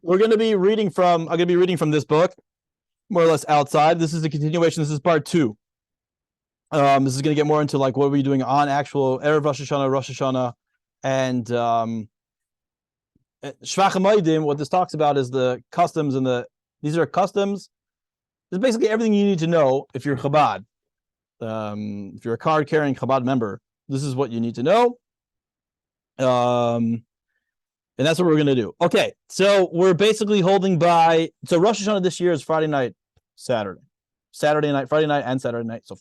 We're going to be reading from. I'm going to be reading from this book, more or less outside. This is a continuation. This is part two. This is going to get more into like what we're doing on actual Erev Rosh Hashanah, and Shvach HaMoedim. What this talks about is the customs and the. These are customs. This is basically everything you need to know if you're Chabad. If you're a card-carrying Chabad member, this is what you need to know. And that's what we're going to do. Okay, so we're basically holding by. So Rosh Hashanah this year is Friday night, Saturday night, Friday night, and Saturday night. So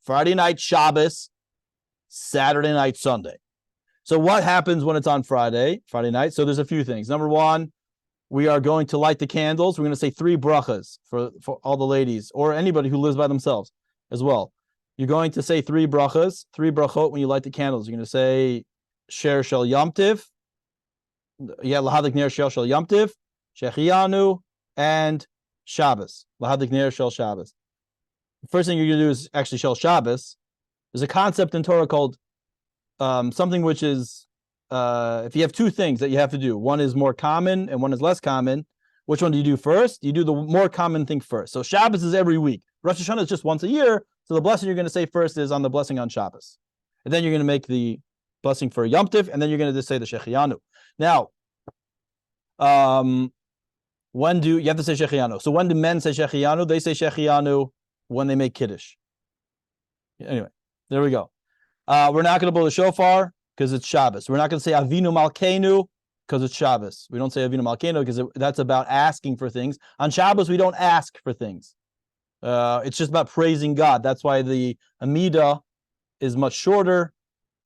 Friday night Shabbos, Saturday night Sunday. So what happens when it's on Friday night? So there's a few things. Number one, we are going to light the candles. We're going to say 3 brachas for all the ladies or anybody who lives by themselves as well. You're going to say 3 brachas, 3 brachot when you light the candles. You're going to say Sher Shel Yamtiv, Lahadik Ner Shel Yamtiv, Shechianu, and Shabbos. Lahadik Ner Shel Shabbos. The first thing you're going to do is actually Shel Shabbos. There's a concept in Torah called something which is if you have 2 things that you have to do, one is more common and one is less common. Which one do you do first? You do the more common thing first. So Shabbos is every week. Rosh Hashanah is just once a year. So the blessing you're going to say first is on the blessing on Shabbos. And then you're going to make the blessing for Yom Tiv, and then you're going to just say the Shechianu. Now, when do you have to say Shechianu? So when do men say Shechianu? They say Shechianu when they make Kiddush. Anyway, there we go. We're not going to blow the shofar because it's Shabbos. We're not going to say Avinu Malkeinu because it's Shabbos. We don't say Avinu Malkeinu because that's about asking for things. On Shabbos, we don't ask for things. It's just about praising God. That's why the Amidah is much shorter.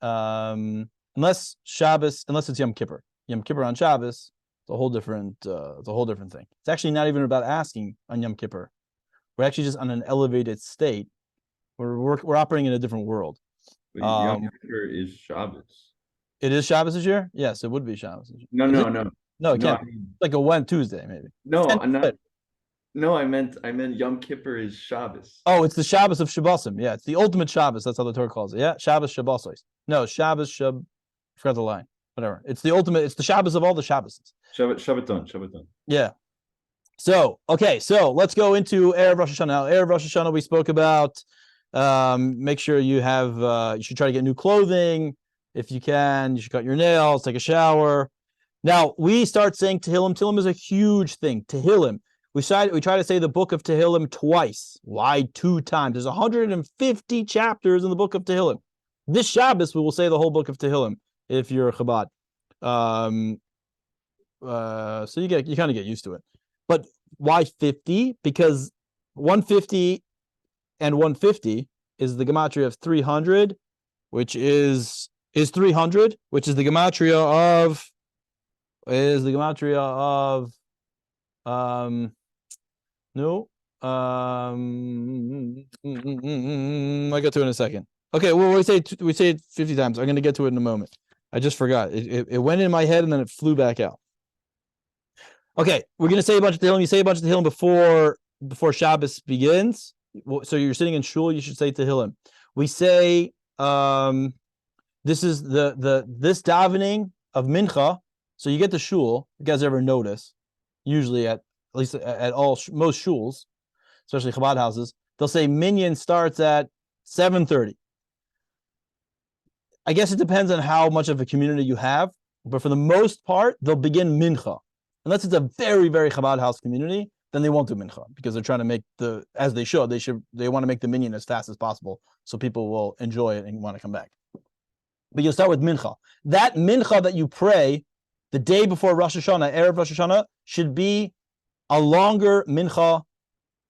Unless it's Yom Kippur. Yom Kippur on Shabbos, it's a whole different thing. It's actually not even about asking on Yom Kippur. We're actually just on an elevated state. We're operating in a different world. But Yom Kippur is Shabbos. It is Shabbos this year? Yes, it would be Shabbos. No, Is no, it? no. No, it No, can't. It's like a Tuesday, maybe. no, I'm not. No, I meant Yom Kippur is Shabbos. Oh, it's the Shabbos of Shabbosim. Yeah, it's the ultimate Shabbos. That's how the Torah calls it. Yeah, Shabbos Shabbosos. No, Shabbos Shab. I forgot the line. Whatever. It's the ultimate. It's the Shabbos of all the Shabbos. Shabbaton. Yeah. So okay, so let's go into Erev Rosh Hashanah. Now, Erev Rosh Hashanah, we spoke about. Make sure you have. You should try to get new clothing if you can. You should cut your nails, take a shower. Now we start saying Tehillim. Tehillim is a huge thing. Tehillim. We try to say the book of Tehillim twice. Why 2 times? There's 150 chapters in the book of Tehillim. This Shabbos, we will say the whole book of Tehillim if you're a Chabad. So you kind of get used to it. But why 50? Because 150 and 150 is the gematria of 300, which is 300, which is the gematria of no. I get to it in a second. Okay, well we say it 50 times. I'm going to get to it in a moment. I just forgot. It went in my head and then it flew back out. Okay, we're going to say a bunch of Tehillim. You say a bunch of Tehillim before Shabbos begins. So you're sitting in shul, you should say Tehillim. We say this is this davening of Mincha. So you get to shul. You guys ever notice? Usually at least at most shuls, especially Chabad houses, they'll say minyan starts at 7:30. I guess it depends on how much of a community you have, but for the most part, they'll begin mincha. Unless it's a very, very Chabad house community, then they won't do mincha because they're trying to make as they should. They want to make the minyan as fast as possible so people will enjoy it and want to come back. But you'll start with mincha. That mincha that you pray the day before Rosh Hashanah, Erev Rosh Hashanah, should be a longer mincha.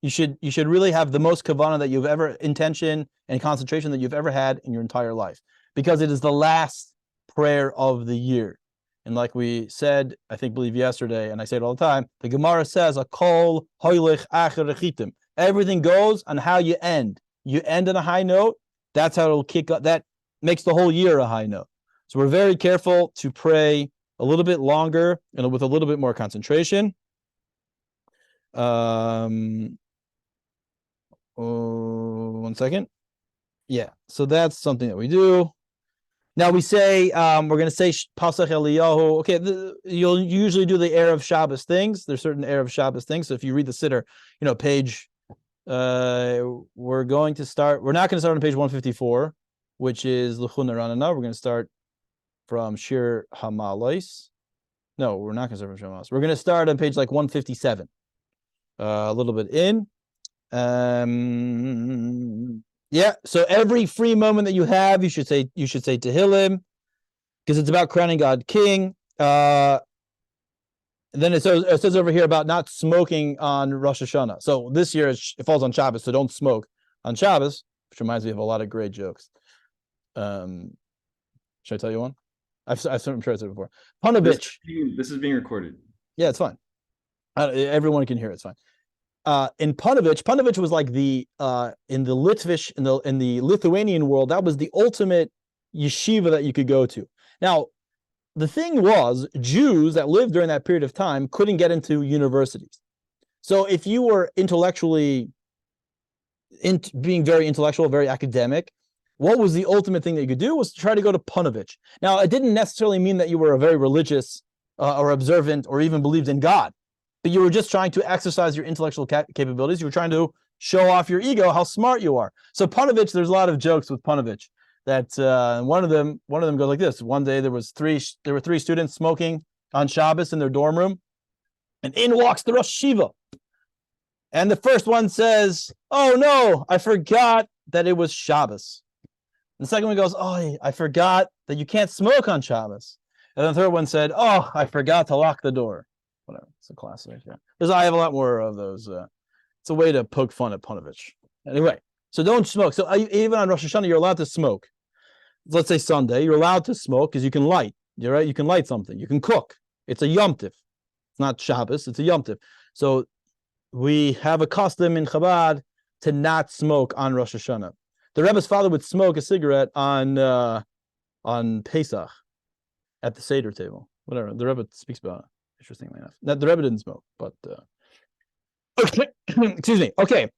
You should really have the most kavanah that you've ever, intention and concentration that you've ever had in your entire life, because it is the last prayer of the year. And like we said, I believe yesterday, and I say it all the time, the Gemara says, a kol hoilich acher rechitim. Everything goes on how you end. You end on a high note, that's how it'll kick up. That makes the whole year a high note. So we're very careful to pray a little bit longer and with a little bit more concentration. One second. Yeah, so that's something that we do. Now we say we're going to say Pasach Eliyahu. Okay, you'll usually do the Erev Shabbos things. There's certain Erev Shabbos things. So if you read the Siddur, page. We're going to start. We're not going to start on page 154, which is L'chun Ranana. We're going to start from Shir Hamalais. No, we're not going to start from Shir Hamalais. We're going to start on page like 157. A little bit in. Yeah, so every free moment that you have, you should say Tehillim, because it's about crowning God King. Then it says over here about not smoking on Rosh Hashanah. So this year it falls on Shabbos, so don't smoke on Shabbos, which reminds me of a lot of great jokes. Should I tell you one? I'm sure I said it before. Panovich. This is being recorded. Yeah, it's fine. Everyone can hear it. It's fine. In Panovich was like the in the Litvish in the Lithuanian world, that was the ultimate yeshiva that you could go to. Now, the thing was, Jews that lived during that period of time couldn't get into universities. So if you were intellectually being very intellectual, very academic, what was the ultimate thing that you could do was to try to go to Panovich. Now, it didn't necessarily mean that you were a very religious or observant or even believed in God. But you were just trying to exercise your intellectual capabilities. You were trying to show off your ego, how smart you are. So Panovich, there's a lot of jokes with Panovich. That one of them goes like this. One day there were three students smoking on Shabbos in their dorm room, and in walks the Rosh Shiva. And the first one says, "Oh no, I forgot that it was Shabbos." And the second one goes, "Oh, I forgot that you can't smoke on Shabbos." And the third one said, "Oh, I forgot to lock the door." Whatever, it's a classic. Yeah, I have a lot more of those. It's a way to poke fun at Panovich. Anyway, so don't smoke. So even on Rosh Hashanah, you're allowed to smoke. Let's say Sunday, you're allowed to smoke because you can light. You're right. You can light something. You can cook. It's a Yom Tiv. It's not Shabbos. It's a Yom Tiv. So we have a custom in Chabad to not smoke on Rosh Hashanah. The Rebbe's father would smoke a cigarette on Pesach at the Seder table. Whatever. The Rebbe speaks about it. Interestingly enough, the Rebbe didn't smoke, but okay. Excuse me. Okay.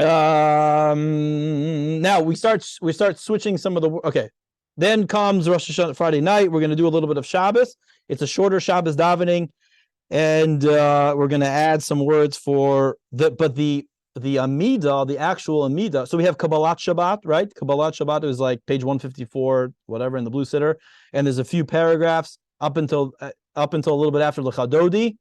Now we start switching some of the. Okay, then comes Rosh Hashanah Friday night. We're going to do a little bit of Shabbos. It's a shorter Shabbos davening, and we're going to add some words for the Amidah, the actual Amidah. So we have Kabbalat Shabbat, right? Kabbalat Shabbat is like page 154, whatever, in the blue siddur, and there's a few paragraphs up until a little bit after L'Chadodi.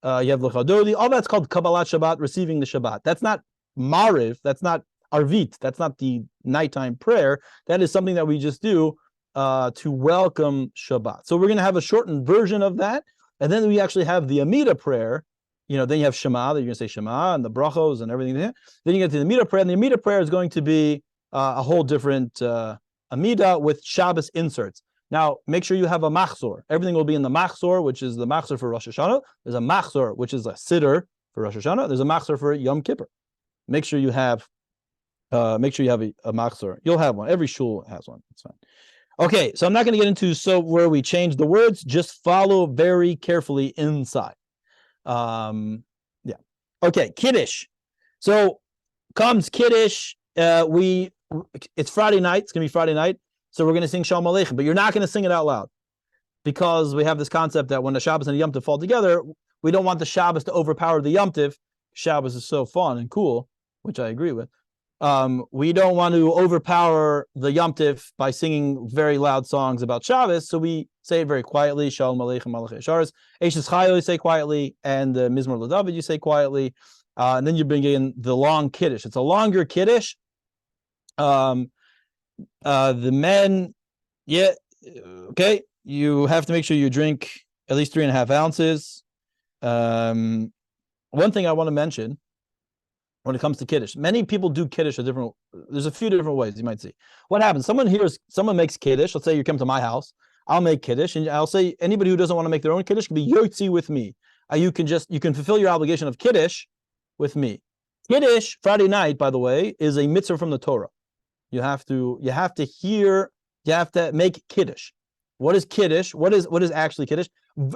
You have L'Chadodi. All that's called Kabbalat Shabbat, receiving the Shabbat. That's not Mariv. That's not Arvit. That's not the nighttime prayer. That is something that we just do to welcome Shabbat. So we're going to have a shortened version of that. And then we actually have the Amidah prayer. Then you have Shema, that you're going to say Shema and the brachos and everything there. Then you get to the Amidah prayer. And the Amidah prayer is going to be a whole different Amidah with Shabbos inserts. Now, make sure you have a machzor. Everything will be in the machzor, which is the machzor for Rosh Hashanah. There's a machzor, which is a siddur for Rosh Hashanah. There's a machzor for Yom Kippur. Make sure you have a machzor. You'll have one. Every shul has one. It's fine. Okay, so I'm not going to get into where we change the words. Just follow very carefully inside. Yeah. Okay, Kiddush. So comes Kiddush. It's Friday night. It's going to be Friday night. So we're going to sing Shalom Aleichem, but you're not going to sing it out loud because we have this concept that when the Shabbos and the Yom Tov fall together, we don't want the Shabbos to overpower the Yom Tov. Shabbos is so fun and cool, which I agree with. We don't want to overpower the Yom Tov by singing very loud songs about Shabbos, so we say it very quietly. Shalom Aleichem Malachei Yesharis. Eishes Chayo you say quietly, and Mizmor LeDavid you say quietly, and then you bring in the long Kiddush. It's a longer Kiddush. The men, okay, you have to make sure you drink at least 3.5 ounces. One thing I want to mention when it comes to Kiddush, many people do Kiddush there's a few different ways you might see. What happens? Someone makes Kiddush. Let's say you come to my house, I'll make Kiddush, and I'll say anybody who doesn't want to make their own Kiddush can be Yotzi with me. You can fulfill your obligation of Kiddush with me. Kiddush, Friday night, by the way, is a mitzvah from the Torah. You have to make Kiddush. What is Kiddush? What is actually Kiddush?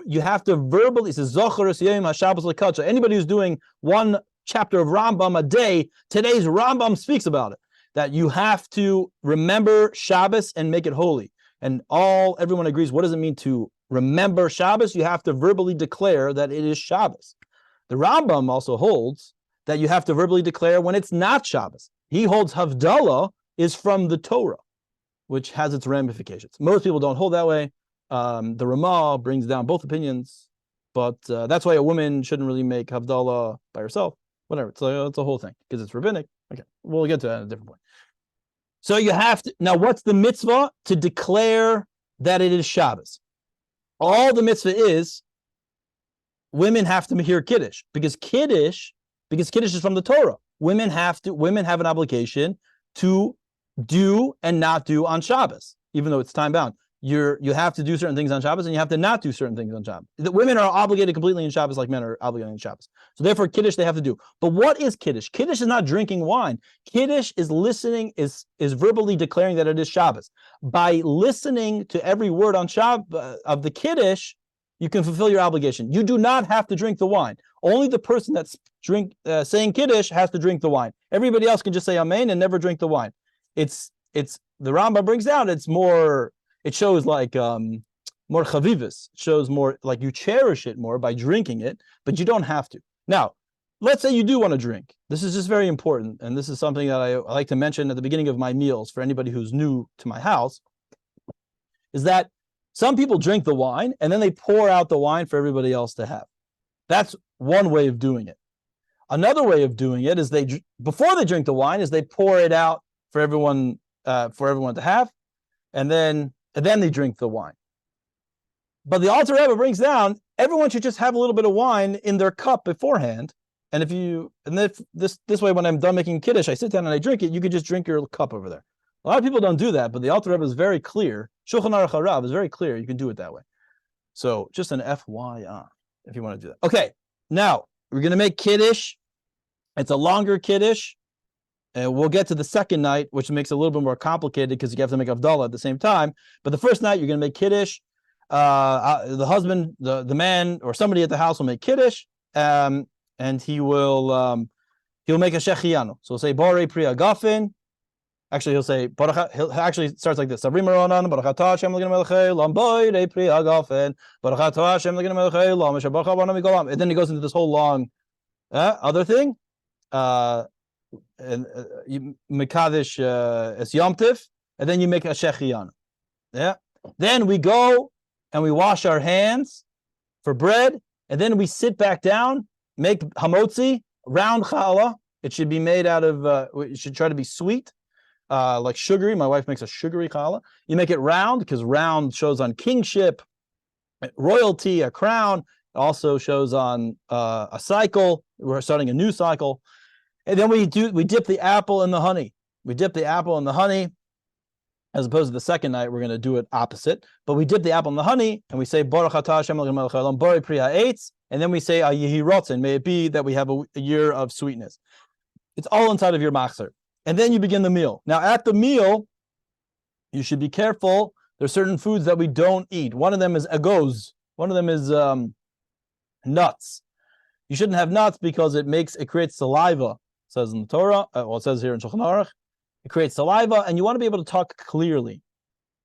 You have to verbally, it says, anybody who's doing one chapter of Rambam a day, today's Rambam speaks about it, that you have to remember Shabbos and make it holy. And everyone agrees, what does it mean to remember Shabbos? You have to verbally declare that it is Shabbos. The Rambam also holds that you have to verbally declare when it's not Shabbos. He holds Havdalah is from the Torah, which has its ramifications. Most people don't hold that way. The Ramah brings down both opinions, but that's why a woman shouldn't really make Havdalah by herself. Whatever, it's a whole thing because it's rabbinic. Okay, we'll get to that at a different point. So you have to, now what's the mitzvah? To declare that it is Shabbos. All the mitzvah is, women have to hear Kiddush, because Kiddush is from the Torah. Women have an obligation to do and not do on Shabbos, even though it's time bound. You have to do certain things on Shabbos, and you have to not do certain things on Shabbos. The women are obligated completely in Shabbos, like men are obligated in Shabbos. So therefore, Kiddush they have to do. But what is Kiddush? Kiddush is not drinking wine. Kiddush is listening, is verbally declaring that it is Shabbos. By listening to every word on Shabbos of the Kiddush, you can fulfill your obligation. You do not have to drink the wine. Only the person that's saying Kiddush has to drink the wine. Everybody else can just say Amen and never drink the wine. It's the Rambam brings down. It's more. It shows like more chavivus. It shows more like you cherish it more by drinking it, but you don't have to. Now, let's say you do want to drink. This is just very important, and this is something that I like to mention at the beginning of my meals for anybody who's new to my house, is that some people drink the wine and then they pour out the wine for everybody else to have. That's one way of doing it. Another way of doing it is before they drink the wine is they pour it out for everyone to have, and then they drink the wine. But the Alter Rebbe brings down everyone should just have a little bit of wine in their cup beforehand. And if this way, when I'm done making Kiddush, I sit down and I drink it, you could just drink your cup over there. A lot of people don't do that, but the Alter Rebbe is very clear. Shulchan Aruch Harav is very clear. You can do it that way. So just an FYI if you want to do that. Okay, now we're going to make Kiddush. It's a longer Kiddush. And we'll get to the second night, which makes it a little bit more complicated because you have to make Havdalah at the same time. But the first night, you're going to make Kiddush. The husband, the man, or somebody at the house will make Kiddush, and he'll make a Shechianu. So he'll say Borei Pri Agafin. Actually, he'll say he'll actually starts like this. And then he goes into this whole long other thing. And you Mekadesh es Yom Tiv, and then you make a Shechianu. Yeah. Then we go and we wash our hands for bread, and then we sit back down, make hamotzi, round challah. It should be made out of. It should try to be sweet, like sugary. My wife makes a sugary challah. You make it round because round shows on kingship, royalty, a crown. It also shows on a cycle. We're starting a new cycle. And then we dip the apple in the honey. We dip the apple in the honey, as opposed to the second night, we're going to do it opposite. But we dip the apple in the honey, and we say, Baruch atah Hashem Elokeinu melech haolam, borei pri ha'etz, and then we say, Yehi rotzen, may it be that we have a year of sweetness. It's all inside of your machzer. And then you begin the meal. Now, at the meal, you should be careful. There's certain foods that we don't eat. One of them is agoz. One of them is nuts. You shouldn't have nuts because it creates saliva. It says in the Torah, it says here in Shulchan Aruch, it creates saliva, and you want to be able to talk clearly.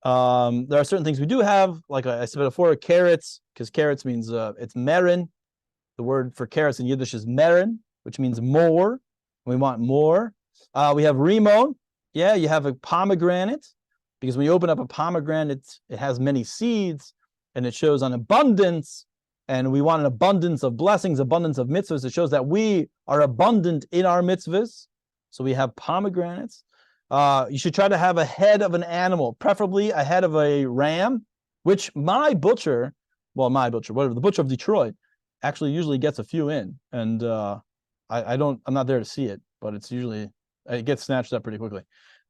There are certain things we do have, like I said before, carrots, because carrots means it's merin. The word for carrots in Yiddish is merin, which means more. We want more. We have rimon. Yeah, you have a pomegranate, because when you open up a pomegranate, it has many seeds, and it shows on abundance. And we want an abundance of blessings, abundance of mitzvahs. It shows that we are abundant in our mitzvahs. So we have pomegranates. You should try to have a head of an animal, preferably a head of a ram, which the butcher of Detroit, actually usually gets a few in. And I'm not there to see it, but it gets snatched up pretty quickly.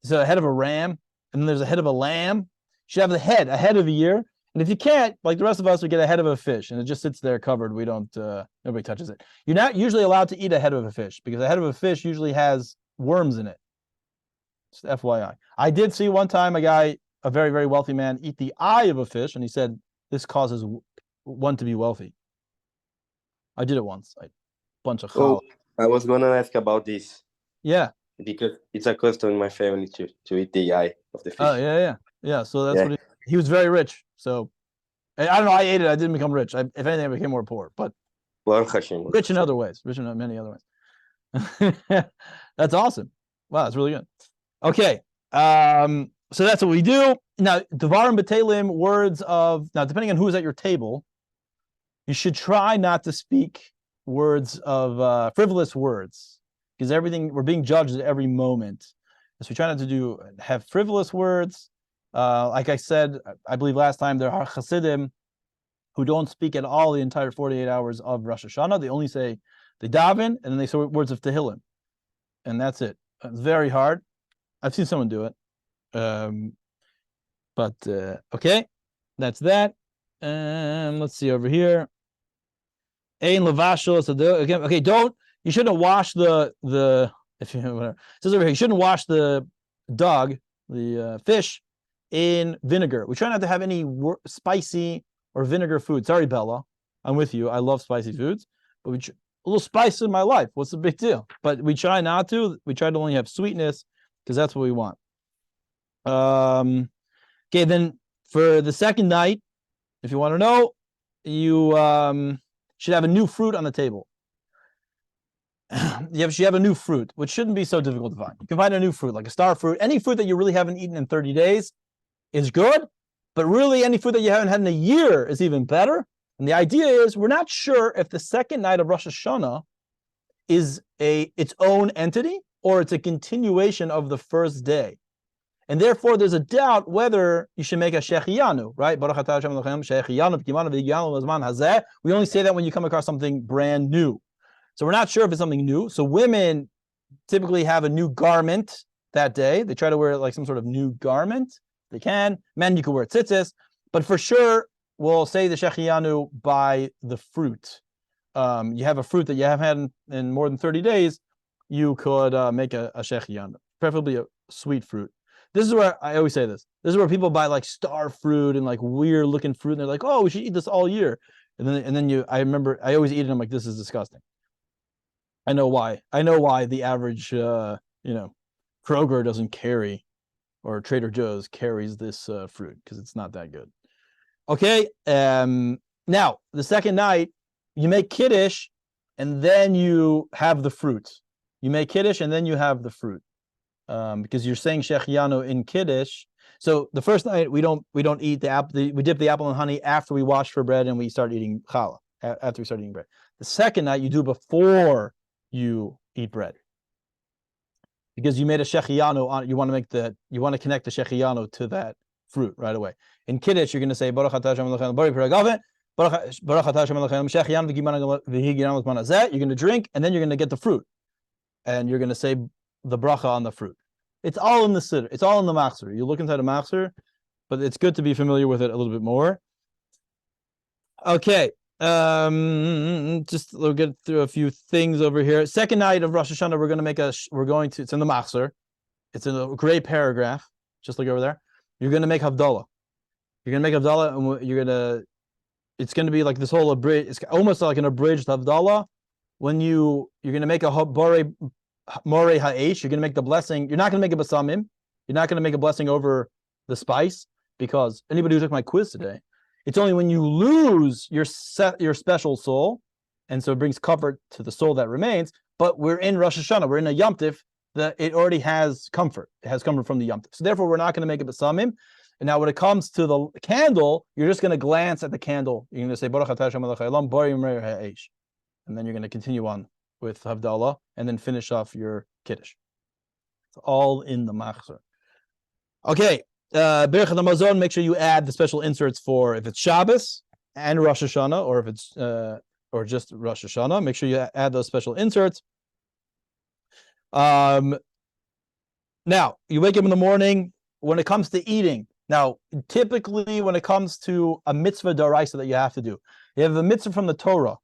So a head of a ram, and then there's a head of a lamb. You should have a head of a year. And if you can't, like the rest of us, we get a head of a fish, and it just sits there covered. We don't, nobody touches it. You're not usually allowed to eat a head of a fish because a head of a fish usually has worms in it. Just FYI. I did see one time a guy, a very, very wealthy man, eat the eye of a fish, and he said, this causes one to be wealthy. I did it once. A bunch of challah. I was going to ask about this. Yeah. Because it's a custom in my family to eat the eye of the fish. Oh, yeah. Yeah, so that's what He was very rich. So I don't know. I ate it. I didn't become rich. If anything, I became more poor, but Baruch Hashem. rich in other ways. Rich in many other ways. That's awesome. Wow, that's really good. Okay. So that's what we do. Now, Devarim B'Telim, words of, now, depending on who's at your table, you should try not to speak words of frivolous words, because we're being judged at every moment. So we try not to have frivolous words. Like I said, I believe last time, there are Hasidim who don't speak at all the entire 48 hours of Rosh Hashanah. They only say, they daven, and then they say words of Tehillim. And that's it. It's very hard. I've seen someone do it. Okay, that's that. Let's see over here. Ein levashel. So again, okay, you shouldn't wash the if you whatever. It says over here, you shouldn't wash the fish in vinegar. We try not to have any spicy or vinegar food. Sorry, Bella, I'm with you. I love spicy foods, but a little spice in my life. What's the big deal? But we try not to. We try to only have sweetness because that's what we want. Okay, then for the second night, if you want to know, you should have a new fruit on the table. You should have a new fruit, which shouldn't be so difficult to find. You can find a new fruit, like a star fruit. Any fruit that you really haven't eaten in 30 days is good, but really any fruit that you haven't had in a year is even better. And the idea is, we're not sure if the second night of Rosh Hashanah is its own entity or it's a continuation of the first day. And therefore, there's a doubt whether you should make a shehiyanu, right? We only say that when you come across something brand new. So we're not sure if it's something new. So women typically have a new garment that day. They try to wear like some sort of new garment. They can. Men, you can wear tzitzis. But for sure, we'll say the shehiyanu by the fruit. You have a fruit that you haven't had in more than 30 days, you could make a shehiyanu, preferably a sweet fruit. This is where I always say this. This is where people buy like star fruit and like weird looking fruit, and they're like, "Oh, we should eat this all year." And then I remember I always eat it. I'm like, "This is disgusting." I know why. I know why the average Kroger doesn't carry, or Trader Joe's carries this fruit, because it's not that good. Okay. Now the second night you make kiddush, and then you have the fruit. You make kiddush, and then you have the fruit. Because you're saying shehiyanu in kiddush. So the first night we don't eat the apple. We dip the apple in honey after we wash for bread and we start eating challah. After we start eating bread, the second night you do before you eat bread, because you made a shehiyanu on. You want to connect the shehiyanu to that fruit right away. In kiddush, you're going to say Baruch atah Hashem Elokeinu bari piragaven, Baruch atah Hashem Elokeinu shehiyanu v'higiyanu l'zman. You're going to drink, and then you're going to get the fruit, and you're going to say the bracha on the fruit. It's all in the siddur. It's all in the machzor. You look inside the machzor, but it's good to be familiar with it a little bit more. Okay. Just we'll get through a few things over here. Second night of Rosh Hashanah, it's in the machzor. It's in a gray paragraph, just like over there. You're going to make havdalah. You're going to make havdalah, and it's going to be like this whole abridged, it's almost like an abridged havdalah. When you're going to make a Morei ha'esh, you're going to make the blessing. You're not going to make a basamim. You're not going to make a blessing over the spice, because anybody who took my quiz today, it's only when you lose your special soul, and so it brings comfort to the soul that remains. But we're in Rosh Hashanah. We're in a Yom Tiv that it already has comfort. It has comfort from the Yom Tiv. So therefore, we're not going to make a basamim. And now when it comes to the candle, you're just going to glance at the candle. You're going to say Baruch atah Hashem Elokeinu bari morei ha'esh, and then you're going to continue on with Havdalah, and then finish off your Kiddush. It's all in the machzor. Okay, Berachot Hamazon, make sure you add the special inserts for if it's Shabbos and Rosh Hashanah, or if it's or just Rosh Hashanah. Make sure you add those special inserts. Now, you wake up in the morning. When it comes to eating, now, typically when it comes to a mitzvah d'oraisa that you have to do, you have a mitzvah from the Torah,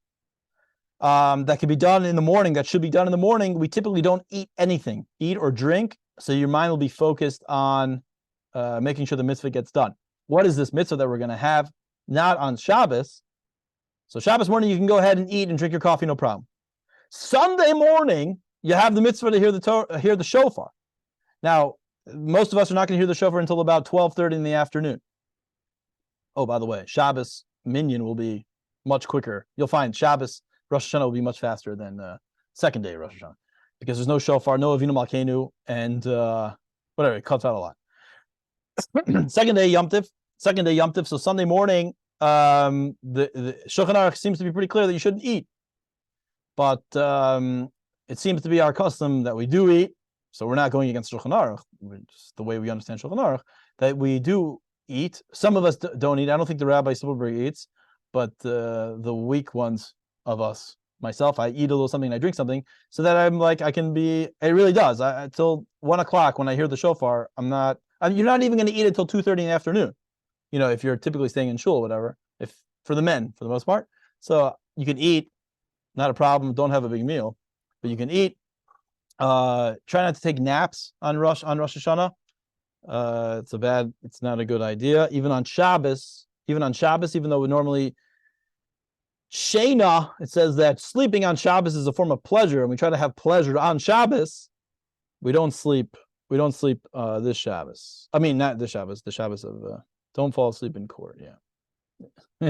that can be done in the morning, that should be done in the morning. We typically don't eat anything, eat or drink, so your mind will be focused on making sure the mitzvah gets done. What is this mitzvah that we're going to have? Not on Shabbos. So Shabbos morning, you can go ahead and eat and drink your coffee, no problem. Sunday morning, you have the mitzvah to hear the shofar. Now, most of us are not going to hear the shofar until about 12:30 in the afternoon. Oh, by the way, Shabbos minyan will be much quicker. You'll find Shabbos Rosh Hashanah will be much faster than second day Rosh Hashanah because there's no shofar, no Avinu Malkeinu, and whatever, it cuts out a lot. Second day Yom Tif. So Sunday morning, the Shulchan Aruch seems to be pretty clear that you shouldn't eat, but it seems to be our custom that we do eat. So we're not going against Shulchan Aruch. Just the way we understand Shulchan Aruch, that we do eat. Some of us don't eat. I don't think the Rabbi Silverberg eats, but the weak ones of us, myself, I eat a little something, I drink something, so that I'm like, I can be, it really does. Until 1 o'clock when I hear the shofar, you're not even going to eat it until 2:30 in the afternoon. You know, if you're typically staying in shul or whatever, if for the men, for the most part. So you can eat, not a problem. Don't have a big meal, but you can eat. Try not to take naps on Rosh Hashanah. It's not a good idea. Even on Shabbos, even though we normally Shena, it says that sleeping on Shabbos is a form of pleasure, and we try to have pleasure on Shabbos. We don't sleep this Shabbos. I mean, not this Shabbos, the Shabbos of don't fall asleep in court. Yeah.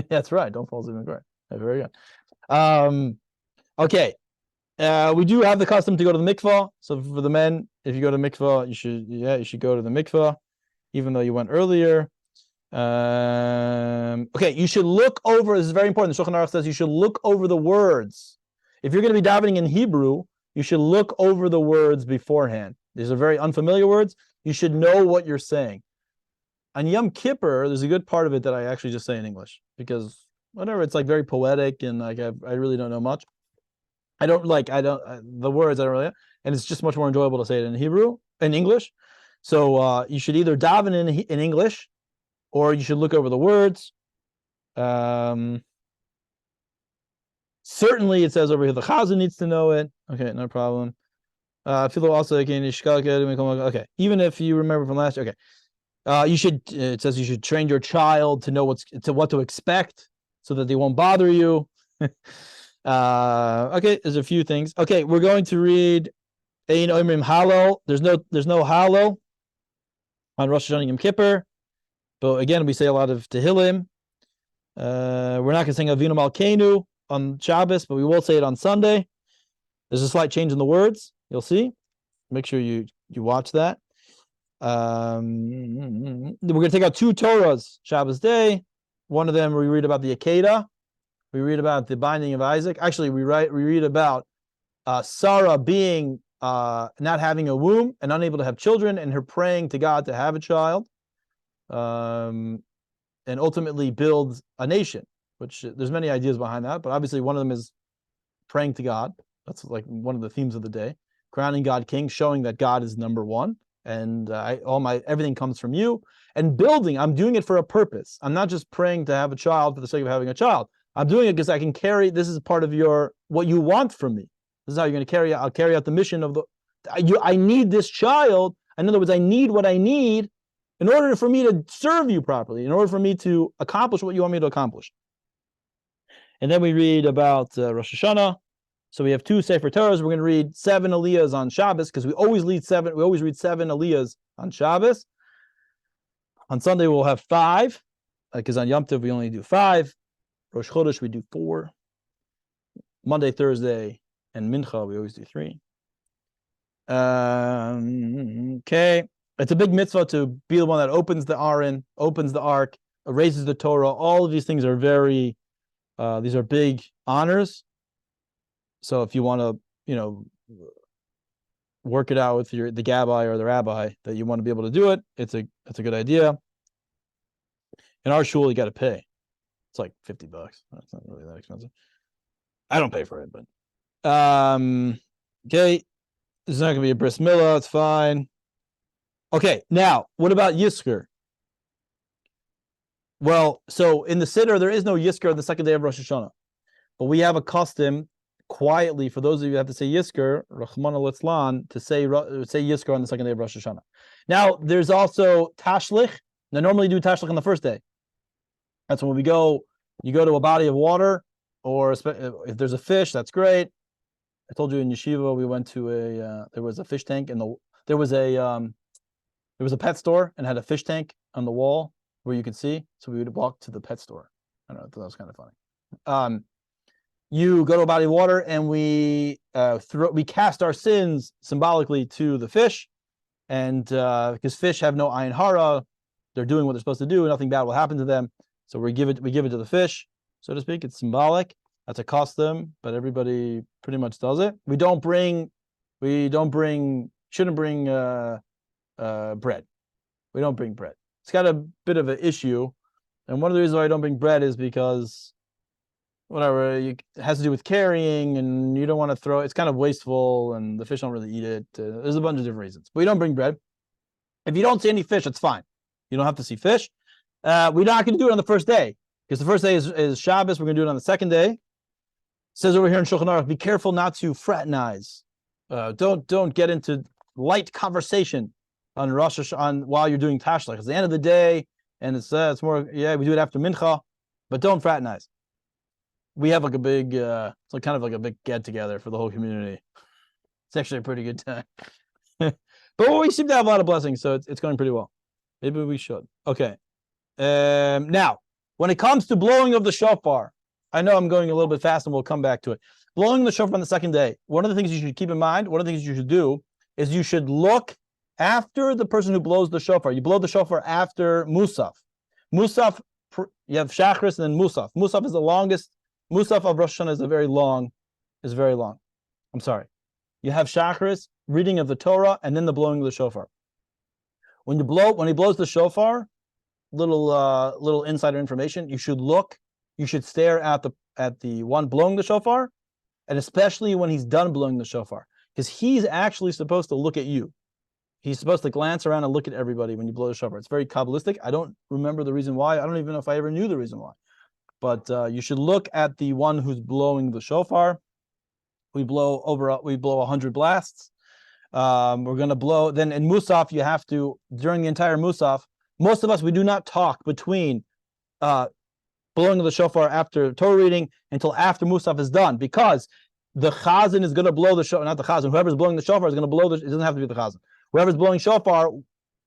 That's right. Don't fall asleep in court. Yeah, very good. Okay. We do have the custom to go to the mikvah. So for the men, if you go to mikvah, you should go to the mikvah, even though you went earlier. Okay, you should look over. This is very important. The Shulchan Aruch says you should look over the words. If you're going to be davening in Hebrew, you should look over the words beforehand. These are very unfamiliar words. You should know what you're saying. On Yom Kippur, there's a good part of it that I actually just say in English because whatever, it's like very poetic and like I really don't know much. The words I don't really, and it's just much more enjoyable to say it in English. So you should either daven in English, or you should look over the words. Certainly, it says over here the Chazan needs to know it. Okay, no problem. Okay, even if you remember from last year. Okay, it says you should train your child to know what to expect, so that they won't bother you. Okay, there's a few things. Okay, we're going to read Ein Omrim Hallel. There's no Hallel on Rosh Hashanah Yom Kippur. But again, we say a lot of Tehillim. We're not going to sing Avinu Malkeinu on Shabbos, but we will say it on Sunday. There's a slight change in the words. You'll see. Make sure you watch that. We're going to take out 2 Torahs Shabbos day. One of them we read about the Akedah. We read about the binding of Isaac. Actually, we read about Sarah being not having a womb and unable to have children, and her praying to God to have a child. And ultimately build a nation, which there's many ideas behind that, but obviously one of them is praying to God. That's like one of the themes of the day, crowning God king, showing that God is number one, and everything comes from you. And building, I'm doing it for a purpose. I'm not just praying to have a child for the sake of having a child. I'm doing it because I can carry. This is part of what you want from me. This is how you're going to carry out. I'll carry out the mission of I need this child. In other words, I need what I need in order for me to serve you properly, in order for me to accomplish what you want me to accomplish. And then we read about Rosh Hashanah. So we have 2 Sefer Torahs. We're going to read 7 Aliyahs on Shabbos because we always read 7 Aliyahs on Shabbos. On Sunday we'll have 5 because on Yom Tov we only do 5. Rosh Chodesh we do 4. Monday, Thursday, and Mincha we always do 3. Okay. It's a big mitzvah to be the one that opens the Aron, opens the Ark, raises the Torah. All of these things are these are big honors. So if you want to, work it out with the gabbai or the rabbi that you want to be able to do it, it's a good idea. In our shul, you got to pay. It's like $50. That's not really that expensive. I don't pay for it, but okay. There's not going to be a bris milah. It's fine. Okay, now, what about Yizkor? Well, so in the Siddur, there is no Yizkor on the second day of Rosh Hashanah. But we have a custom, quietly, for those of you who have to say Yizkor, Rahman al-Islan, to say Yizkor on the second day of Rosh Hashanah. Now, there's also Tashlich. They normally do Tashlich on the first day. That's when you go to a body of water, or if there's a fish, that's great. I told you in Yeshiva, we went to there was a fish tank, and there was a pet store and had a fish tank on the wall. where you could see. So we would walk to the pet store. I don't know, I thought that was kind of funny. You go to a body of water and we cast our sins symbolically to the fish, and because fish have no ayin hara, they're doing what they're supposed to do, and nothing bad will happen to them. So we give it to the fish, so to speak. It's symbolic. That's a custom, but everybody pretty much does it. Shouldn't bring bread. We don't bring bread. It's got a bit of an issue, and one of the reasons why I don't bring bread is because it has to do with carrying, and you don't want to throw. It's kind of wasteful, and the fish don't really eat it. There's a bunch of different reasons, but we don't bring bread. If you don't see any fish, it's fine. You don't have to see fish. We're not going to do it on the first day, because the first day is Shabbos. We're going to do it on the second day. It says over here in Shulchan Aruch, be careful not to fraternize. Don't get into light conversation on Rosh Hashanah while you're doing Tashlich. It's the end of the day, and it's more. Yeah, we do it after Mincha, but don't fraternize. We have like a big, it's like kind of like a big get together for the whole community. It's actually a pretty good time. But we seem to have a lot of blessings, so it's going pretty well. Maybe we should. Okay. Now, when it comes to blowing of the shofar, I know I'm going a little bit fast, and we'll come back to it. Blowing the shofar on the second day. One of the things you should keep in mind, one of the things you should do is you should look after the person who blows the shofar. You blow the shofar after Musaf. Musaf, you have Shachris and then Musaf. Musaf is the longest. Musaf of Rosh Hashanah is very long. I'm sorry. You have Shachris, reading of the Torah, and then the blowing of the shofar. When he blows the shofar, little insider information, you should stare at the one blowing the shofar, and especially when he's done blowing the shofar, because he's actually supposed to look at you. He's supposed to glance around and look at everybody when you blow the shofar. It's very Kabbalistic. I don't remember the reason why. I don't even know if I ever knew the reason why. But you should look at the one who's blowing the shofar. We blow 100 blasts. We're going to blow. Then in Musaf, you have to, during the entire Musaf, most of us, we do not talk between blowing of the shofar after Torah reading until after Musaf is done, because the Chazan is going to blow the shofar, not the Chazan, whoever's blowing the shofar is going to blow it doesn't have to be the Chazan. Whoever's blowing shofar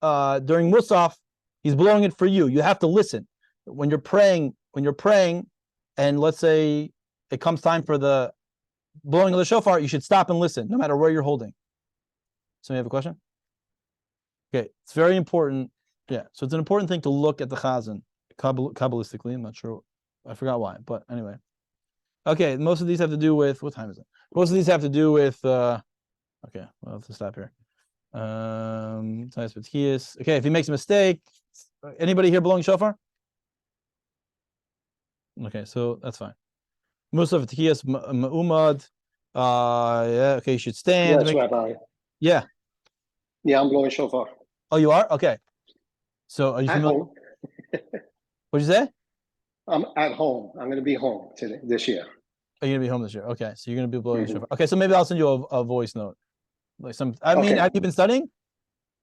during Musaf, he's blowing it for you. You have to listen. When you're praying, and let's say it comes time for the blowing of the shofar, you should stop and listen, no matter where you're holding. Somebody have a question? Okay, it's very important. Yeah, so it's an important thing to look at the Chazan, Kabbalistically. I'm not sure. I forgot why, but anyway. Okay, most of these have to do with, what time is it? Most of these have to do with, okay, we'll have to stop here. Okay, if he makes a mistake, anybody here blowing shofar? Okay, so that's fine. Musaf Tekiyas Ma'umad. Yeah, okay, you should stand. Yes, Rabbi. Yeah. Yeah, I'm blowing shofar. Oh, you are? Okay. So are you At familiar? home. What'd you say? I'm at home. I'm going to be home this year. Oh, you're gonna be home this year. Okay, so you're gonna be blowing shofar. Okay, so maybe I'll send you a voice note. Like Okay. have you been studying?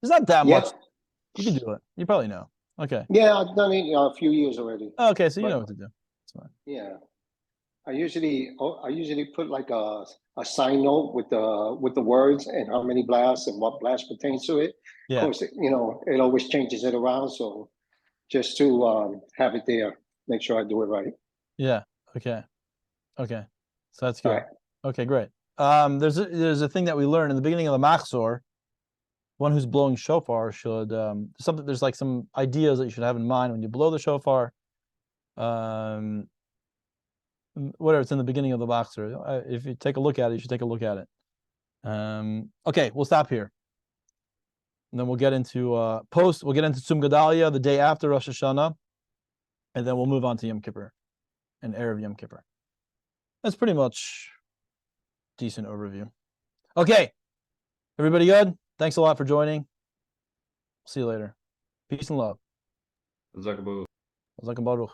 It's not that Yeah. much. You can do it. You probably know. Okay. Yeah, I've done it a few years already. Okay, so you But- know what to do. It's fine. Yeah. I usually put like a sign note with the words and how many blasts and what blast pertains to it. Yeah. Of course, it always changes it around. So just to have it there, make sure I do it right. Yeah. Okay. Okay. So that's good. All right. Okay, great. There's a thing that we learned in the beginning of the Machzor. One who's blowing shofar should there's like some ideas that you should have in mind when you blow the shofar. Whatever, it's in the beginning of the Machzor. If you take a look at it, you should take a look at it. Okay, we'll stop here. And then we'll get into we'll get into Tzum Gedalia the day after Rosh Hashanah, and then we'll move on to Yom Kippur and Erev Yom Kippur. That's pretty much decent overview. Okay, everybody good? Thanks a lot for joining. See you later. Peace and love. Zakabu. Baruch.